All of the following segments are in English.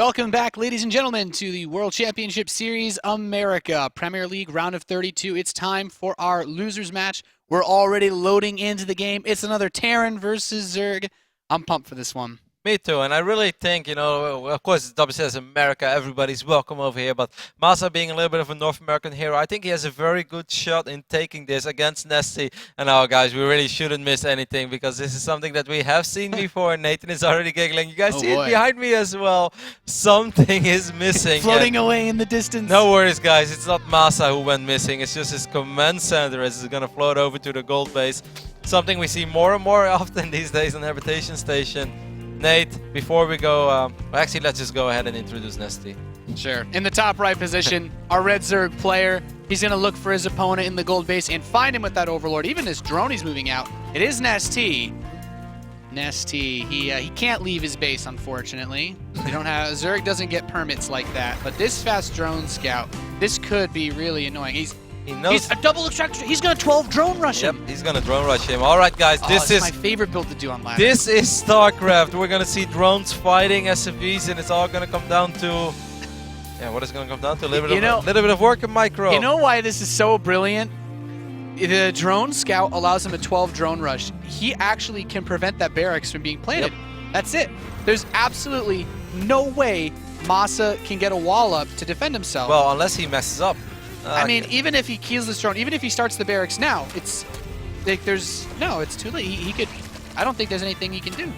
Welcome back, ladies and gentlemen, to the World Championship Series America Premier League Round of 32. It's time for our losers match. We're already loading into the game. It's another Terran versus Zerg. I'm pumped for this one. Me too, and I really think, of course, it's WCS America, everybody's welcome over here, but MaSa being a little bit of a North American hero, I think he has a very good shot in taking this against NesTea. And now, guys, we really shouldn't miss anything, because this is something that we have seen before. Nathan is already giggling. You guys see it behind me as well. Something is missing. Floating away in the distance. No worries, guys, it's not MaSa who went missing, it's just his command center as it's going to float over to the gold base. Something we see more and more often these days on Habitation Station. Nate, before we go, actually, let's just go ahead and introduce NesTea. Sure. In the top right position, our red Zerg player. He's going to look for his opponent in the gold base and find him with that Overlord. Even his drone he's moving out. It is NesTea. NesTea, he can't leave his base, unfortunately. We don't have Zerg doesn't get permits like that. But this fast drone scout, this could be really annoying. He's a double extraction. He's going to 12 drone rush him. Yep, he's going to drone rush him. All right, guys, this is my favorite build to do on ladder. This is StarCraft. We're going to see drones fighting SCVs, and it's all going to come down to... Yeah, what is it going to come down to? A little bit of work in micro. You know why this is so brilliant? The drone scout allows him a 12 drone rush. He actually can prevent that barracks from being planted. Yep. That's it. There's absolutely no way MaSa can get a wall up to defend himself. Well, unless he messes up. I mean, even if he keels this drone, even if he starts the barracks now, it's like it's too late. He could. I don't think there's anything he can do.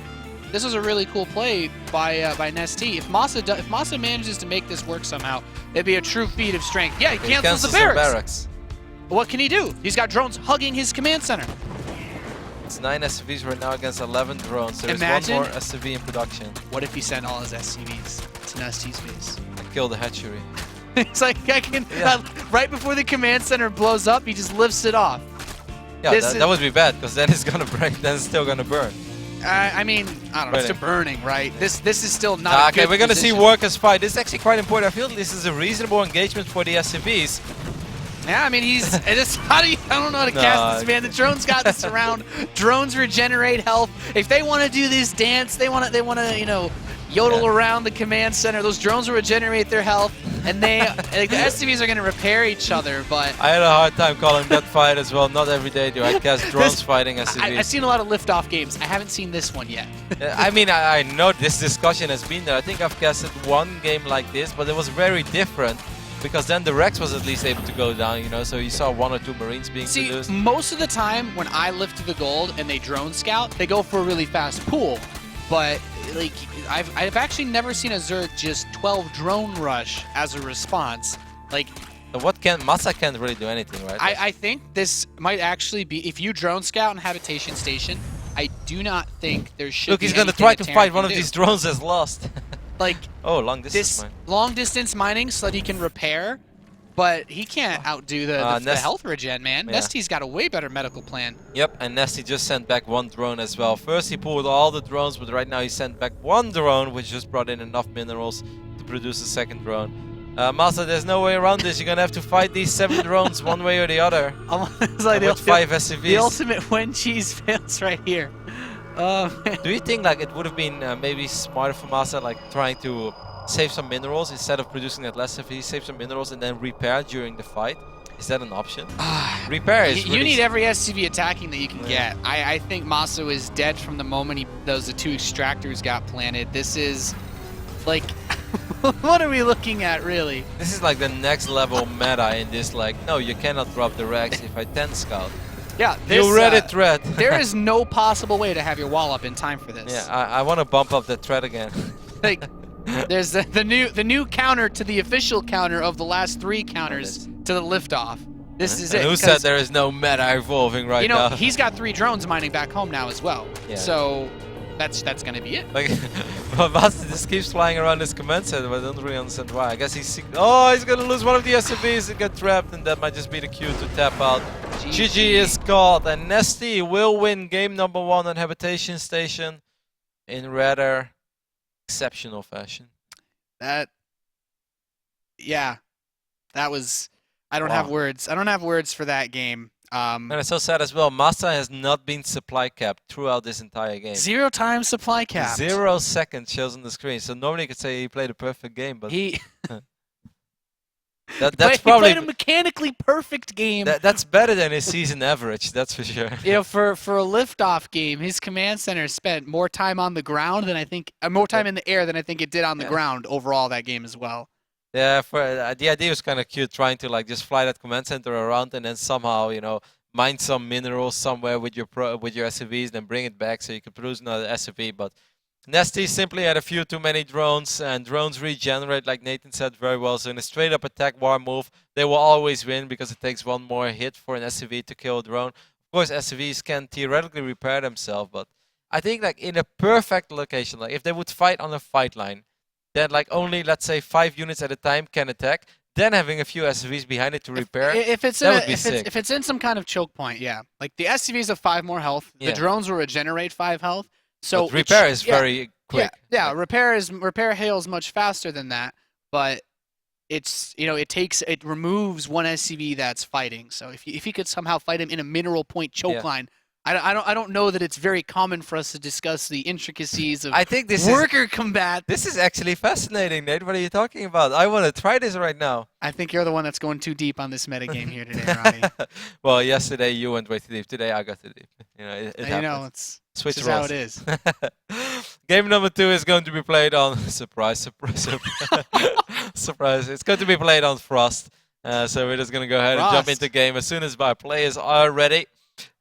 This was a really cool play by NesTea. If MaSa manages to make this work somehow, it'd be a true feat of strength. Yeah, he cancels the barracks. What can he do? He's got drones hugging his command center. It's 9 SCVs right now against 11 drones. So there's one more SCV in production. What if he sent all his SCVs to NesTea's base? And kill the hatchery. It's like right before the command center blows up, he just lifts it off. Yeah, that would be bad, because then it's gonna break. Then it's still gonna burn. I mean, I don't know. It's still burning, right? This is still not. Okay, we're gonna see workers fight. This is actually quite important. I feel this is a reasonable engagement for the SCVs. Yeah, I mean, I don't know how to cast this, man. The drones got this around. Drones regenerate health. If they want to do this dance, they want to, yodel around the command center. Those drones will regenerate their health, and the SCVs are going to repair each other. But I had a hard time calling that fight as well. Not every day do I cast drones fighting SCVs. I've seen a lot of liftoff games. I haven't seen this one yet. I mean, I know this discussion has been there. I think I've casted one game like this, but it was very different. Because then the Rex was at least able to go down, so you saw 1 or 2 Marines being produced. Most of the time when I lift the gold and they drone scout, they go for a really fast pool. But like I've actually never seen a Zerg just 12 drone rush as a response. Like, MaSa can't really do anything, right? I think this might actually be, if you drone scout in Habitation Station, I do not think there should be he's going to try to fight one of these drones that's lost. Like, long distance mining. Long distance mining so that he can repair, but he can't outdo the health regen, man. Yeah. NesTea's got a way better medical plan. Yep, and NesTea just sent back 1 drone as well. First he pulled all the drones, but right now he sent back 1 drone, which just brought in enough minerals to produce a 2nd drone. MaSa, there's no way around this. You're gonna have to fight these 7 drones one way or the other. It's like with 5 SCVs. The ultimate when cheese fails right here. Do you think it would have been maybe smarter for MaSa, trying to save some minerals instead of producing that less SCV, save some minerals and then repair during the fight? Is that an option? Repair is You need every SCV attacking that you can get. I think MaSa is dead from the moment the 2 extractors got planted. This is like, what are we looking at, really? This is like the next level meta in this, no, you cannot drop the Rex if I 10 scout. Yeah, you read it, threat. There is no possible way to have your wall up in time for this. Yeah, I want to bump up the threat again. There's the new counter to the official counter of the last 3 counters to the liftoff. This is it. Who said there is no meta evolving right now? He's got 3 drones mining back home now as well. Yeah. So that's gonna be it. MaSa just keeps flying around his command center, but I don't really understand why. I guess he's gonna lose one of the SCVs and get trapped, and that might just be the cue to tap out. GG is called, and NesTea will win game number 1 on Habitation Station in rather exceptional fashion. That was. I don't have words. I don't have words for that game. And it's so sad as well. MaSa has not been supply capped throughout this entire game. 0 times supply cap. 0 seconds shows on the screen. So normally you could say he played a perfect game, but He that's probably he played a mechanically perfect game. that's better than his season average. That's for sure. You know, for a liftoff game, his command center spent more time on the ground than I think, more time in the air than I think it did on the ground overall that game as well. Yeah, for the idea was kind of cute, trying to like just fly that command center around and then somehow, you know, mine some minerals somewhere with your SUVs, then bring it back so you can produce another SUV. But NesTea simply had a few too many drones, and drones regenerate, like Nathan said very well. So in a straight up attack war move, they will always win because it takes one more hit for an SUV to kill a drone. Of course, SUVs can theoretically repair themselves, but I think like in a perfect location, like if they would fight on a fight line, then like only, let's say, 5 units at a time can attack, then having a few SUVs behind it to repair, if it's that in would be sick. if it's in some kind of choke point, yeah. Like the SUVs have 5 more health, Yeah. the drones will regenerate 5 health. So But repair is very quick. Yeah, Like, repair hails much faster than that, but it's, you know, it removes one SUV that's fighting. So if you could somehow fight him in a mineral point choke Yeah. line, I don't know that it's very common for us to discuss the intricacies of I think this worker combat. This is actually fascinating, Nate. What are you talking about? I want to try this right now. I think you're the one that's going too deep on this metagame here today, Ronnie. Well, yesterday you went way too deep. Today I got too deep. You know, it You happens. know, it's Switch just how roles. it is. Game number 2 is going to be played on surprise, surprise, surprise. Surprise! It's going to be played on Frost. So we're just gonna go ahead and jump Frost. into game as soon as our players are ready.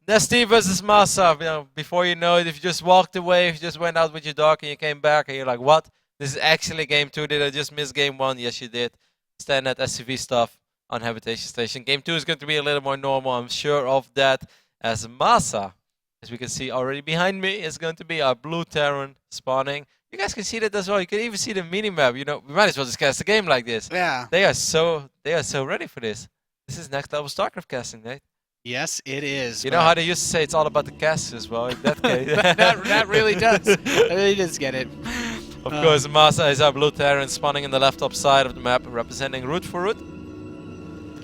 NesTea versus MaSa. You know, before you know it, if you just walked away, if you just went out with your dog and you came back and you're like, what? This is actually game 2. Did I just miss game 1? Yes, you did. Standard SUV stuff on Habitation Station. Game 2 is going to be a little more normal. I'm sure of that. As MaSa, as we can see already behind me, is going to be our blue Terran spawning. You guys can see that as well. You can even see the minimap. You know, we might as well just cast a game like this. Yeah. They are so ready for this. This is next level StarCraft casting, Nate. Yes, it is. You know how they used to say it's all about the casts as well. In that case, that really does. That really does get it. Of course, MaSa is our blue Terran spawning in the left top side of the map, representing Root for Root.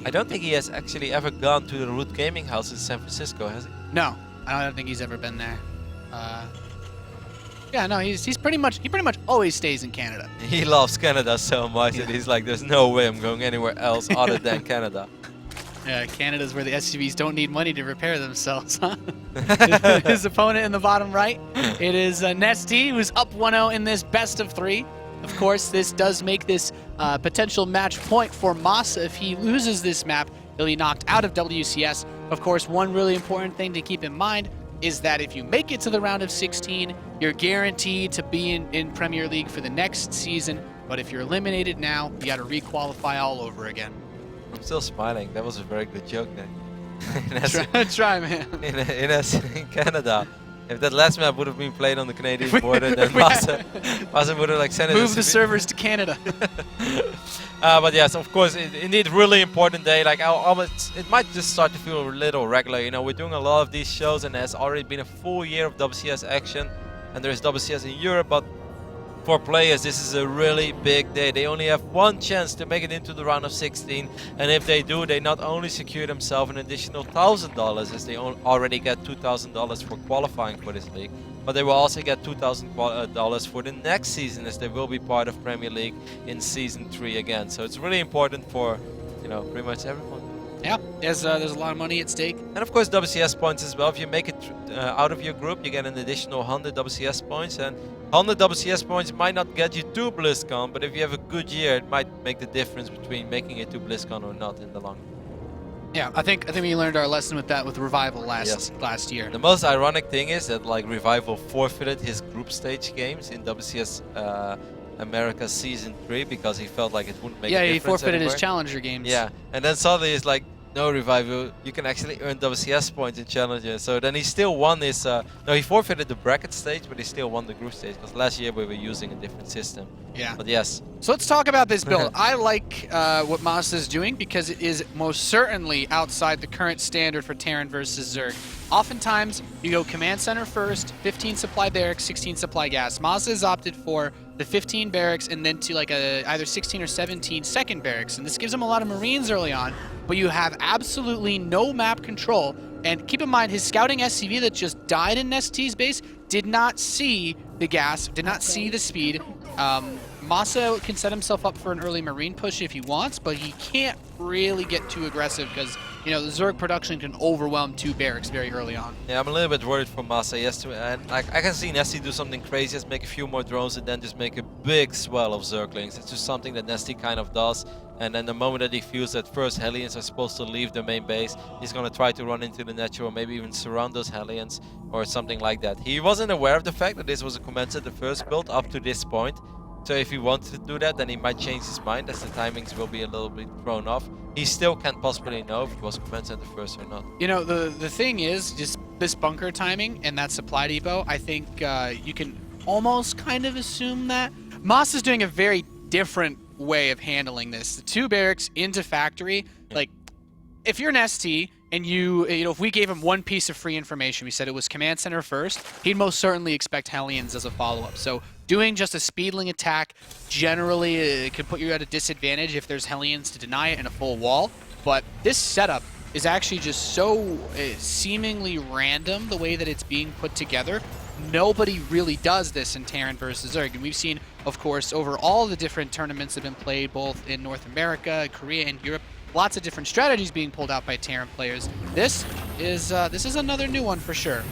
I don't think he has actually ever gone to the Root Gaming House in San Francisco, has he? No, I don't think he's ever been there. Yeah, no, he pretty much always stays in Canada. He loves Canada so much that he's like, there's no way I'm going anywhere else other than Canada. Yeah, Canada's where the SUVs don't need money to repair themselves, huh? His opponent in the bottom right, it is NesTea, who's up 1-0 in this best of 3. Of course, this does make this potential match point for MaSa. If he loses this map, he'll be knocked out of WCS. Of course, one really important thing to keep in mind is that if you make it to the round of 16, you're guaranteed to be in Premier League for the next season. But if you're eliminated now, you got to requalify all over again. I'm still smiling. That was a very good joke, Nate. Try, man. In Canada. If that last map would have been played on the Canadian border, then MaSa would have like sent it. Move the servers to Canada. But yes, of course, indeed, really important day. Like it might just start to feel a little regular. You know, we're doing a lot of these shows, and there's already been a full year of WCS action, and there's WCS in Europe. But for players, this is a really big day. They only have one chance to make it into the round of 16, and if they do, they not only secure themselves an additional $1,000, as they already get $2,000 for qualifying for this league, but they will also get $2,000 for the next season, as they will be part of Premier League in Season 3 again. So it's really important for, you know, pretty much everyone. Yeah, there's a lot of money at stake. And of course WCS points as well. If you make it out of your group, you get an additional 100 WCS points, and 100 WCS points might not get you to BlizzCon, but if you have a good year, it might make the difference between making it to BlizzCon or not in the long run. Yeah, I think we learned our lesson with that with Revival last year. The most ironic thing is that like Revival forfeited his group stage games in WCS America Season 3 because he felt like it wouldn't make a difference. Yeah, he forfeited anymore. his Challenger games. Yeah, and then suddenly it's like, no, Revival, you can actually earn WCS points in Challenger. So then he still won his... no, he forfeited the bracket stage, but he still won the group stage, because last year we were using a different system. Yeah. But yes. So let's talk about this build. I like what MaSa is doing because it is most certainly outside the current standard for Terran versus Zerg. Oftentimes, you go command center first, 15 supply barracks, 16 supply gas. MaSa has opted for the 15 barracks and then to like a either 16 or 17 second barracks. And this gives him a lot of Marines early on, but you have absolutely no map control. And keep in mind, his scouting SCV that just died in NesTea's base did not see the gas, did not see the speed. MaSa can set himself up for an early Marine push if he wants, but he can't really get too aggressive because, you know, the Zerg production can overwhelm 2 barracks very early on. Yeah, I'm a little bit worried for MaSa. Yes, and like I can see NesTea do something crazy, just make a few more drones and then just make a big swell of Zerglings. It's just something that NesTea kind of does. And then the moment that he feels that first Hellions are supposed to leave the main base, he's going to try to run into the natural, maybe even surround those Hellions or something like that. He wasn't aware of the fact that this was a command set, the first build up to this point. So if he wanted to do that, then he might change his mind as the timings will be a little bit thrown off. He still can't possibly know if it was command set the first or not. You know, the thing is, just this bunker timing and that supply depot, I think you can almost kind of assume that. MaSa's doing a very different way of handling this. The 2 barracks into factory, like, if you're NesTea and you know, if we gave him one piece of free information, we said it was command center first, he'd most certainly expect Hellions as a follow-up. So doing just a speedling attack generally could put you at a disadvantage if there's Hellions to deny it in a full wall. But this setup is actually just so seemingly random the way that it's being put together. Nobody really does this in Terran versus Zerg, and we've seen, of course, over all the different tournaments that have been played both in North America, Korea, and Europe, lots of different strategies being pulled out by Terran players. This is another new one for sure.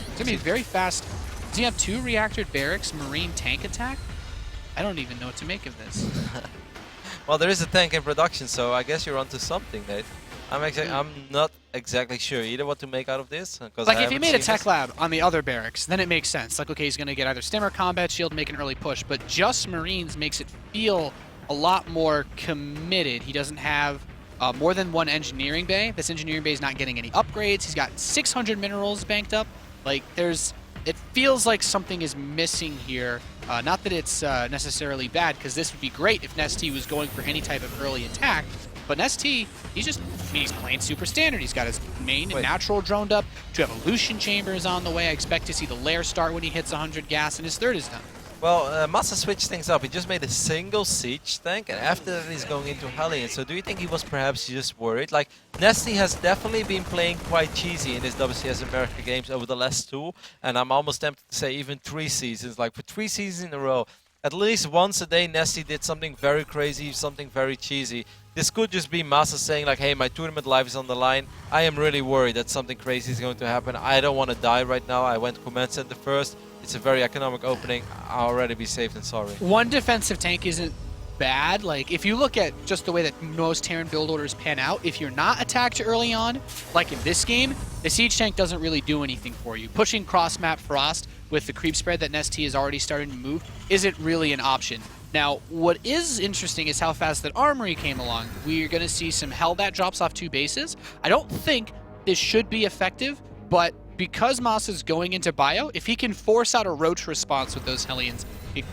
It's gonna be very fast. Does he have 2 reactored barracks, Marine tank attack? I don't even know what to make of this. Well, there is a tank in production, so I guess you're onto something, Nate. I'm not exactly sure either what to make out of this. Like, if he made a tech lab on the other barracks, then it makes sense. Like, okay, he's going to get either stim or combat shield, make an early push, but just Marines makes it feel a lot more committed. He doesn't have more than 1 engineering bay. This engineering bay is not getting any upgrades. He's got 600 minerals banked up. Like, it feels like something is missing here. Not that it's necessarily bad, because this would be great if NesTea was going for any type of early attack. But NesTea, he's playing super standard. He's got his main and natural droned up. 2 evolution chambers on the way. I expect to see the lair start when he hits 100 gas, and his 3rd is done. Well, MaSa switched things up. He just made a single siege tank, and after that he's going into Hellion. So do you think he was perhaps just worried? Like, NesTea has definitely been playing quite cheesy in his WCS America games over the last 2, and I'm almost tempted to say even 3 seasons. Like, for 3 seasons in a row, at least once a day NesTea did something very crazy, something very cheesy. This could just be MaSa saying like, hey, my tournament life is on the line. I am really worried that something crazy is going to happen. I don't want to die right now. I went command center first. It's a very economic opening. I'll already be safe than sorry. 1 defensive tank isn't bad. Like, if you look at just the way that most Terran build orders pan out, if you're not attacked early on, like in this game, the siege tank doesn't really do anything for you. Pushing cross-map Frost with the creep spread that NesTea is already starting to move isn't really an option. Now, what is interesting is how fast that Armory came along. We're going to see some Hellbat drops off 2 bases. I don't think this should be effective, but because MaSa's going into bio, if he can force out a roach response with those Hellions, it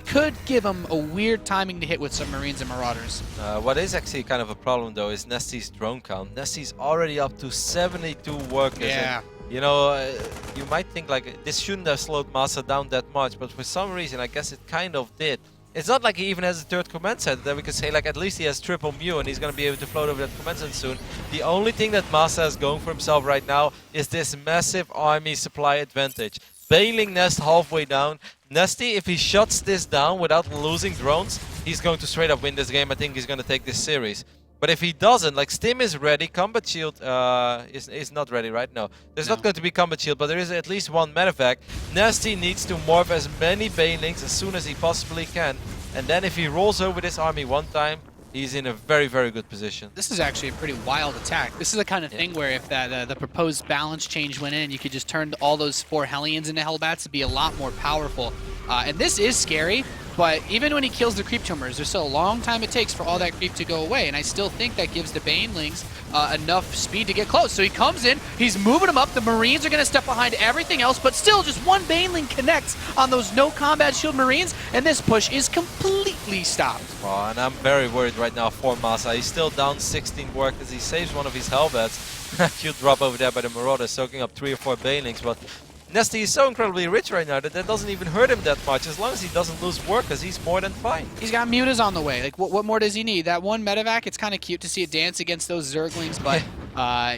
could give him a weird timing to hit with some Marines and Marauders. What is actually kind of a problem, though, is NesTea's drone count. NesTea's already up to 72 workers. Yeah. And, you know, you might think, like, this shouldn't have slowed MaSa down that much, but for some reason, I guess it kind of did. It's not like he even has a 3rd command set that we could say, like, at least he has triple Mu and he's going to be able to float over that command set soon. The only thing that MaSa is going for himself right now is this massive army supply advantage. Bailing Nest halfway down. NesTea, if he shuts this down without losing drones, he's going to straight up win this game. I think he's going to take this series. But if he doesn't, like, Stim is ready, Combat Shield is not ready, right? No. There's not going to be Combat Shield, but there is at least 1 medevac. NesTea needs to morph as many Banelings as soon as he possibly can. And then if he rolls over this army 1 time, he's in a very, very good position. This is actually a pretty wild attack. This is the kind of thing where if that the proposed balance change went in, you could just turn all those 4 Hellions into Hellbats to be a lot more powerful. And this is scary, but even when he kills the creep tumors, there's still a long time it takes for all that creep to go away, and I still think that gives the Banelings enough speed to get close. So he comes in, he's moving them up, the Marines are going to step behind everything else, but still just 1 Baneling connects on those no combat shield Marines, and this push is completely stopped. Oh, and I'm very worried right now for MaSa. He's still down 16 workers. He saves one of his Hellbats. Shield drop over there by the Marauder, soaking up 3 or 4 Banelings, but NesTea is so incredibly rich right now that doesn't even hurt him that much, as long as he doesn't lose workers, he's more than fine. He's got mutas on the way. Like, what more does he need? That one medevac, it's kind of cute to see it dance against those Zerglings, but,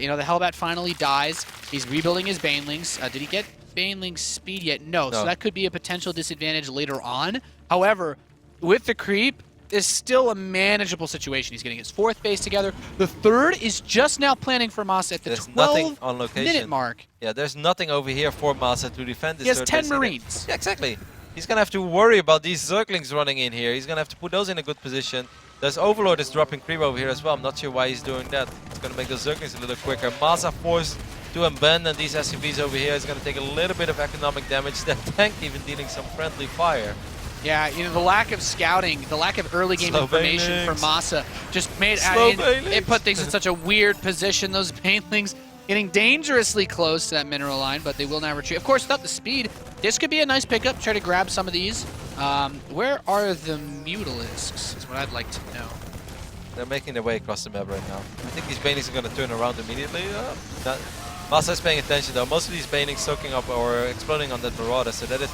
you know, the Hellbat finally dies. He's rebuilding his Banelings. Did he get Banelings speed yet? No, so that could be a potential disadvantage later on. However, with the creep, is still a manageable situation. He's getting his 4th base together. The 3rd is just now planning for MaSa at the 12-minute mark. Yeah, there's nothing over here for MaSa to defend this. He has 10 Marines. Yeah, exactly. He's going to have to worry about these Zerglings running in here. He's going to have to put those in a good position. There's Overlord is dropping creep over here as well. I'm not sure why he's doing that. It's going to make those Zerglings a little quicker. MaSa forced to abandon these SCVs over here. Is going to take a little bit of economic damage. That tank even dealing some friendly fire. Yeah, you know, the lack of scouting, the lack of early game information for MaSa just made it put things in such a weird position. Those Banelings getting dangerously close to that mineral line, but they will now retreat. Of course, without the speed, this could be a nice pickup. Try to grab some of these. Where are the Mutalisks is what I'd like to know. They're making their way across the map right now. I think these Banelings are going to turn around immediately. MaSa is paying attention though. Most of these Banelings soaking up or exploding on that Marauder, so this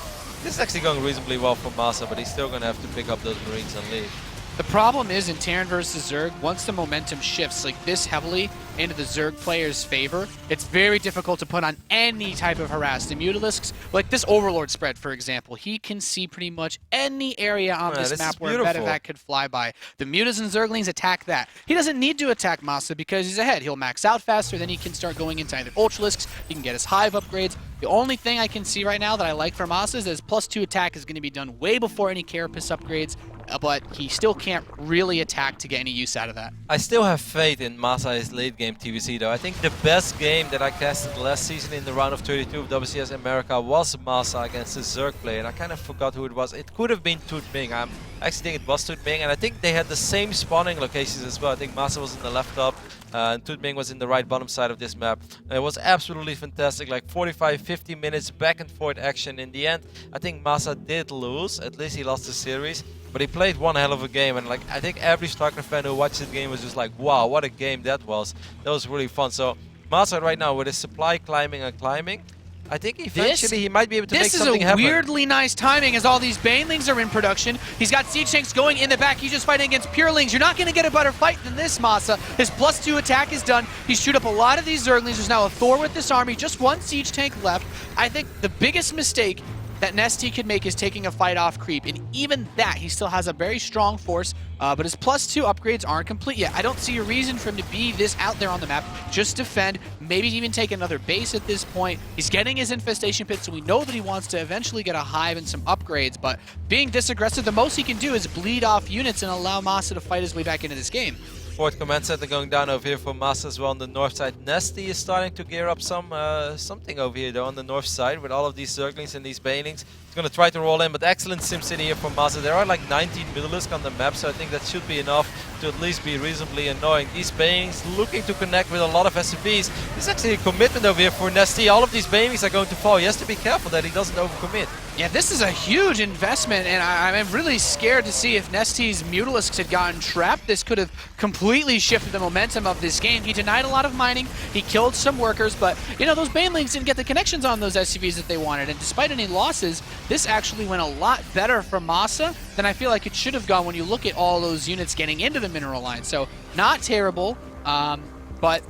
is actually going reasonably well for MaSa, but he's still going to have to pick up those Marines and leave. The problem is in Terran versus Zerg, once the momentum shifts like this heavily into the Zerg player's favor, it's very difficult to put on any type of harass. The Mutalisks, like this Overlord spread, for example, he can see pretty much any area on this map where medevac could fly by. The Mutas and Zerglings attack that. He doesn't need to attack MaSa because he's ahead. He'll max out faster, then he can start going into either Ultralisks, he can get his Hive upgrades. The only thing I can see right now that I like for MaSa is that his +2 attack is going to be done way before any Carapace upgrades, but he still can't really attack to get any use out of that. I still have faith in MaSa's late game TVC though. I think the best game that I casted last season in the round of 32 of WCS America was MaSa against the Zerg player, and I kind of forgot who it was. It could have been Tutming. I actually think it was Tutming, and I think they had the same spawning locations as well. I think MaSa was in the left top, and Tutming was in the right bottom side of this map. And it was absolutely fantastic, like 45-50 minutes back and forth action. In the end, I think MaSa did lose, at least he lost the series, but he played one hell of a game, and like I think every StarCraft fan who watched the game was just like, wow, what a game that was. That was really fun. So MaSa right now with his supply climbing and climbing, I think eventually he might be able to make something happen. This is a weirdly nice timing as all these Banelings are in production. He's got Siege Tanks going in the back. He's just fighting against Purelings. You're not going to get a better fight than this, MaSa. His +2 attack is done. He's shoot up a lot of these Zerglings. There's now a Thor with this army. Just one Siege Tank left. I think the biggest mistake that NesTea could make is taking a fight off creep, and even that, he still has a very strong force, but his +2 upgrades aren't complete yet. I don't see a reason for him to be this out there on the map. Just defend, maybe even take another base at this point. He's getting his infestation pit, so we know that he wants to eventually get a hive and some upgrades, but being this aggressive, the most he can do is bleed off units and allow MaSa to fight his way back into this game. 4th command center going down over here for MaSa as well on the north side. NesTea is starting to gear up something over here though on the north side with all of these Zerglings and these Banelings. He's going to try to roll in, but excellent SimCity here from MaSa. There are like 19 Mutalisks on the map, so I think that should be enough to at least be reasonably annoying. These Banelings looking to connect with a lot of SCVs. This is actually a commitment over here for NesTea. All of these Banelings are going to fall. He has to be careful that he doesn't overcommit. Yeah, this is a huge investment, and I'm really scared to see if NesTea's Mutalisks had gotten trapped. This could have completely shifted the momentum of this game. He denied a lot of mining, he killed some workers, but you know, those Banelings didn't get the connections on those SCVs that they wanted, and despite any losses, this actually went a lot better for MaSa than I feel like it should have gone when you look at all those units getting into the mineral line. So, not terrible, but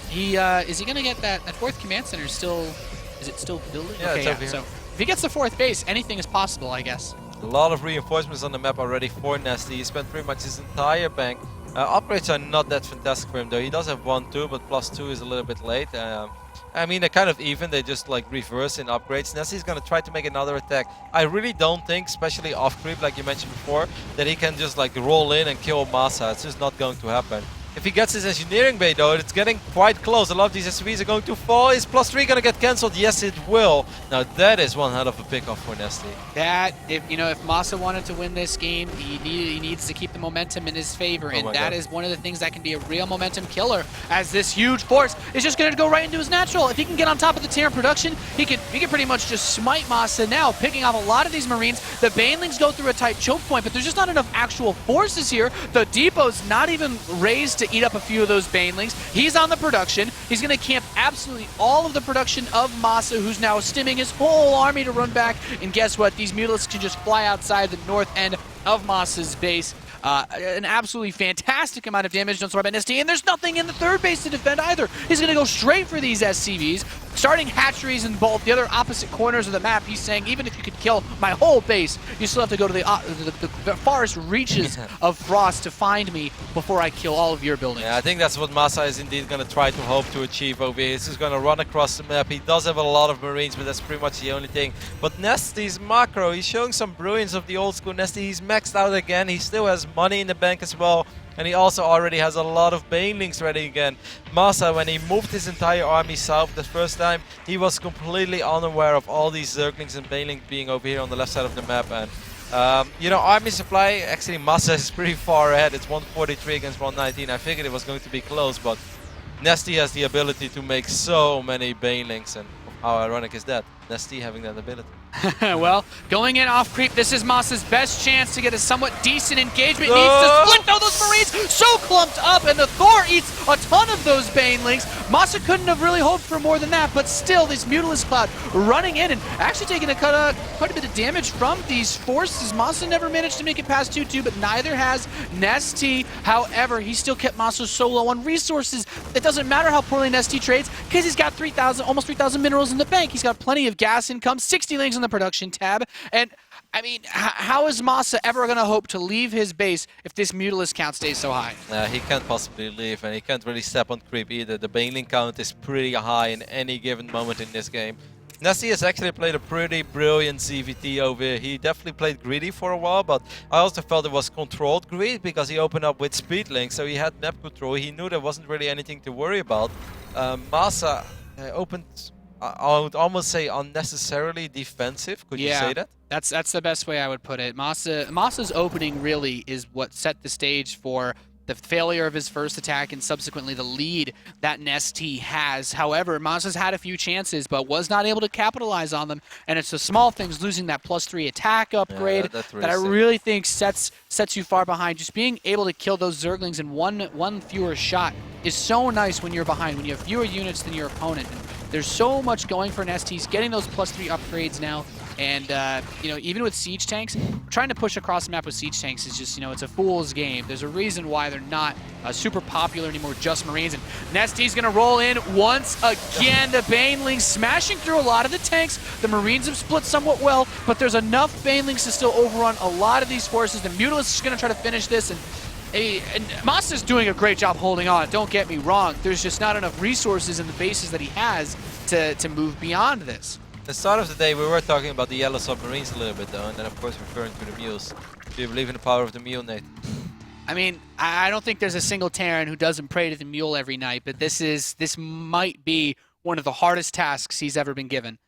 he is he going to get that 4th command center still, is it still building? Yeah, okay, it's over here. So if he gets the 4th base, anything is possible, I guess. A lot of reinforcements on the map already for NesTea. He spent pretty much his entire bank. Upgrades are not that fantastic for him though. He does have 1-2, but +2 is a little bit late. I mean, they're kind of even. They just like reverse in upgrades. NesTea's going to try to make another attack. I really don't think, especially off creep, like you mentioned before, that he can just like roll in and kill MaSa. It's just not going to happen. If he gets his engineering bay though, it's getting quite close. A lot of these SCVs are going to fall. Is +3 going to get cancelled? Yes, it will. Now that is one hell of a pickoff for NesTea. That, if MaSa wanted to win this game, he needs to keep the momentum in his favor, and that is one of the things that can be a real momentum killer, as this huge force is just going to go right into his natural. If he can get on top of the Terran production, he can pretty much just smite MaSa now, picking off a lot of these Marines. The Banelings go through a tight choke point, but there's just not enough actual forces here. The depot's not even raised to to eat up a few of those banelings. He's on the production. He's going to camp absolutely all of the production of MaSa, who's now stimming his whole army to run back. And guess what? These Mutalisks can just fly outside the north end of MaSa's base. An absolutely fantastic amount of damage done by NesTea, and there's nothing in the third base to defend either. He's going to go straight for these SCVs, starting hatcheries in both the other opposite corners of the map. He's saying, even if you could kill my whole base, you still have to go to the farthest reaches of Frost to find me before I kill all of your buildings. Yeah, I think that's what MaSa is indeed going to try to hope to achieve over here. He's just going to run across the map. He does have a lot of Marines, but that's pretty much the only thing. But NesTea's macro, he's showing some brilliance of the old school NesTea. He's maxed out again. He still has money in the bank as well, and he also already has a lot of banelings ready again. MaSa, when he moved his entire army south the first time, he was completely unaware of all these Zerglings and banelings being over here on the left side of the map. And you know, army supply, actually MaSa is pretty far ahead. It's 143 against 119. I figured it was going to be close, but NesTea has the ability to make so many banelings, and how ironic is that? NesTea having that ability. Well, going in off creep, this is MaSa's best chance to get a somewhat decent engagement. Needs to split though, those Marines so clumped up, and the Thor eats a ton of those banelings. MaSa couldn't have really hoped for more than that, but still, this Mutalisk Cloud running in and actually taking quite a bit of damage from these forces. MaSa never managed to make it past 2-2, but neither has NesTea. However, he still kept MaSa so low on resources. It doesn't matter how poorly NesTea trades, because he's got almost 3,000 minerals in the bank. He's got plenty of gas income, 60 links on the production tab, and I mean, how is MaSa ever going to hope to leave his base if this Mutalisk count stays so high? He can't possibly leave, and he can't really step on creep either. The baneling count is pretty high in any given moment in this game. NesTea has actually played a pretty brilliant CVT over here. He definitely played greedy for a while, but I also felt it was controlled greed because he opened up with speed link, so he had map control. He knew there wasn't really anything to worry about. MaSa opened, I would almost say, unnecessarily defensive. Could you say that? That's the best way I would put it. MaSa's opening really is what set the stage for the failure of his first attack and subsequently the lead that NesTea has. However, MaSa's had a few chances but was not able to capitalize on them, and it's the small things, losing that +3 attack upgrade, that I really think sets you far behind. Just being able to kill those Zerglings in one fewer shot is so nice when you're behind, when you have fewer units than your opponent. And there's so much going for NesTea. He's getting those +3 upgrades now. And, you know, even with siege tanks, trying to push across the map with siege tanks is just, you know, it's a fool's game. There's a reason why they're not super popular anymore, just Marines. And NesTea's going to roll in once again. The Banelings smashing through a lot of the tanks. The Marines have split somewhat well, but there's enough Banelings to still overrun a lot of these forces. The Mutalisk is going to try to finish this, and MaSa's doing a great job holding on, don't get me wrong. There's just not enough resources in the bases that he has to move beyond this. At the start of the day, we were talking about the yellow submarines a little bit, though, and then, of course, referring to the mules. Do you believe in the power of the mule, Nate? I mean, I don't think there's a single Terran who doesn't pray to the mule every night, but this might be one of the hardest tasks he's ever been given.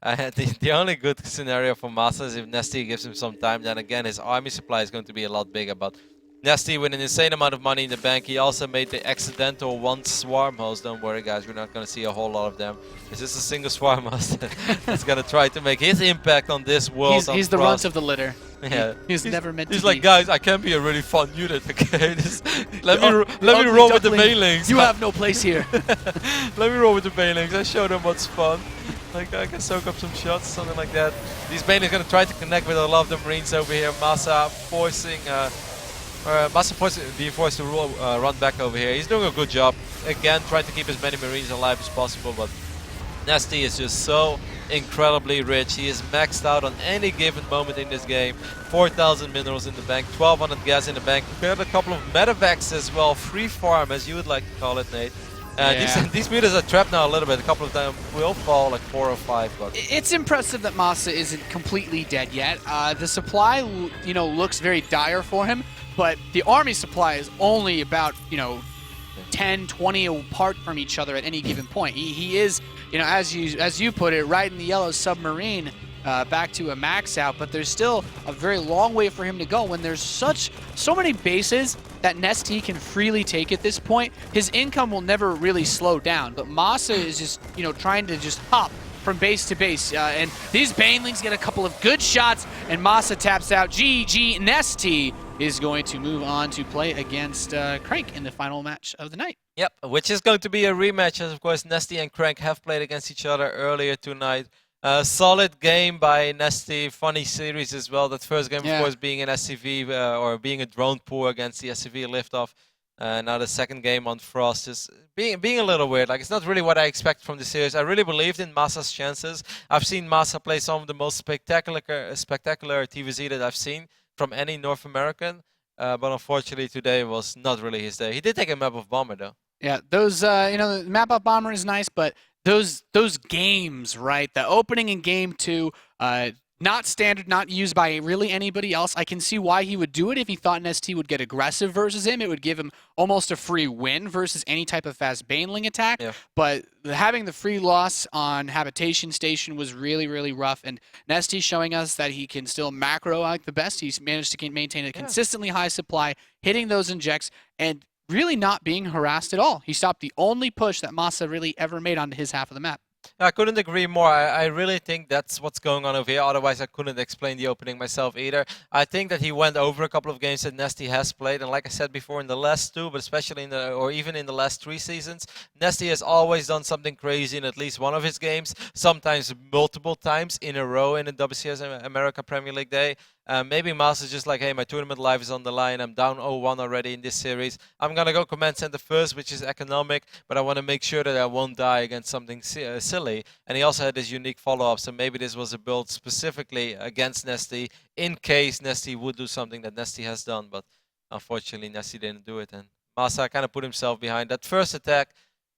The only good scenario for MaSa is if NesTea gives him some time. Then again, his army supply is going to be a lot bigger. But NesTea, with an insane amount of money in the bank, he also made the accidental one swarm host. Don't worry, guys, we're not going to see a whole lot of them. It's just a single swarm host that's going to try to make his impact on this world. He's the runt of the litter. Yeah, he's never meant to be. He's like, guys, I can be a really fun unit, okay? let me roll with the banelings. You have no place here. Let me roll with the banelings. I show them what's fun. Like, I can soak up some shots, something like that. These banelings are going to try to connect with a lot of the Marines over here. MaSa forcing... being forced to run back over here. He's doing a good job. Again, trying to keep as many Marines alive as possible, but NesTea is just so incredibly rich. He is maxed out on any given moment in this game. 4,000 minerals in the bank, 1,200 gas in the bank. We got a couple of medevacs as well. Free farm, as you would like to call it, Nate. These meters are trapped now a little bit. A couple of them will fall, like 4 or 5. But it's impressive that MaSa isn't completely dead yet. The supply, you know, looks very dire for him, but the army supply is only about, you know, 10, 20 apart from each other at any given point. He is, you know, as you put it, right in the yellow submarine back to a max out, but there's still a very long way for him to go when there's so many bases that NesTea can freely take at this point. His income will never really slow down, but MaSa is just, you know, trying to just hop from base to base, and these Banelings get a couple of good shots, and MaSa taps out. GG, NesTea is going to move on to play against Crank in the final match of the night. Yep, which is going to be a rematch, as of course NesTea and Crank have played against each other earlier tonight. Solid game by NesTea, funny series as well. That first game, of course, being an SCV or being a drone pour against the SCV liftoff. Now the second game on Frost is being a little weird. Like, it's not really what I expect from the series. I really believed in MaSa's chances. I've seen MaSa play some of the most spectacular TVZ that I've seen from any North American. But unfortunately today was not really his day. He did take a map of Bomber though. Yeah, those the map up Bomber is nice, but those games, right? The opening in game 2, not standard, not used by really anybody else. I can see why he would do it if he thought NesTea would get aggressive versus him. It would give him almost a free win versus any type of fast baneling attack. Yeah. But having the free loss on Habitation Station was really, really rough. And NesTea showing us that he can still macro like the best. He's managed to maintain a consistently high supply, hitting those injects, and really not being harassed at all. He stopped the only push that MaSa really ever made onto his half of the map. I couldn't agree more. I really think that's what's going on over here. Otherwise, I couldn't explain the opening myself either. I think that he went over a couple of games that NesTea has played, and like I said before, in the last 2, but especially even in the last 3 seasons, NesTea has always done something crazy in at least one of his games, sometimes multiple times in a row in a WCS America Premier League day. Maybe MaSa is just like, hey, my tournament life is on the line. I'm down 0-1 already in this series. I'm going to go command center first, which is economic, but I want to make sure that I won't die against something silly. And he also had this unique follow-up, so maybe this was a build specifically against NesTea in case NesTea would do something that NesTea has done, but unfortunately NesTea didn't do it. And MaSa kind of put himself behind that first attack.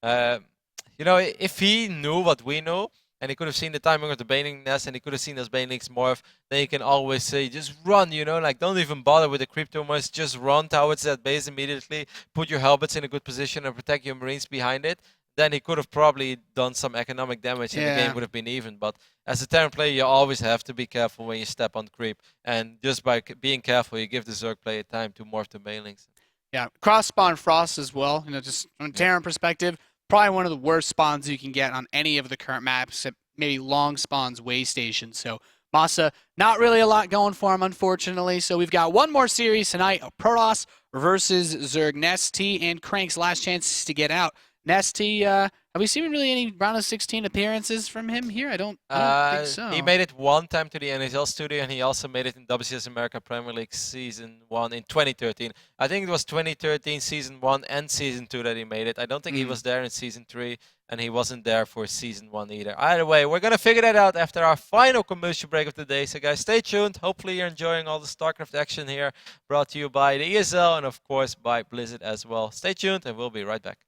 If he knew what we know, and he could have seen the timing of the baning nest, and he could have seen those banelings morph, then he can always say, just run, like, don't even bother with the crypto mines, just run towards that base immediately, put your helmets in a good position and protect your marines behind it. Then he could have probably done some economic damage and the game would have been even. But as a Terran player, you always have to be careful when you step on creep, and just by being careful, you give the Zerg player time to morph the banelings. Yeah, cross spawn Frost as well, just from a Terran perspective. Probably one of the worst spawns you can get on any of the current maps, maybe long spawns way stations. So MaSa, not really a lot going for him, unfortunately. So we've got one more series tonight, Protoss versus Zerg. NesTea and Crank's last chances to get out. NesTea, have we seen really any round of 16 appearances from him here? I don't think so. He made it one time to the NHL studio, and he also made it in WCS America Premier League Season 1 in 2013. I think it was 2013 Season 1 and Season 2 that he made it. I don't think he was there in Season 3, and he wasn't there for Season 1 either. Either way, we're going to figure that out after our final commercial break of the day. So guys, stay tuned. Hopefully you're enjoying all the StarCraft action here, brought to you by the ESL and of course by Blizzard as well. Stay tuned, and we'll be right back.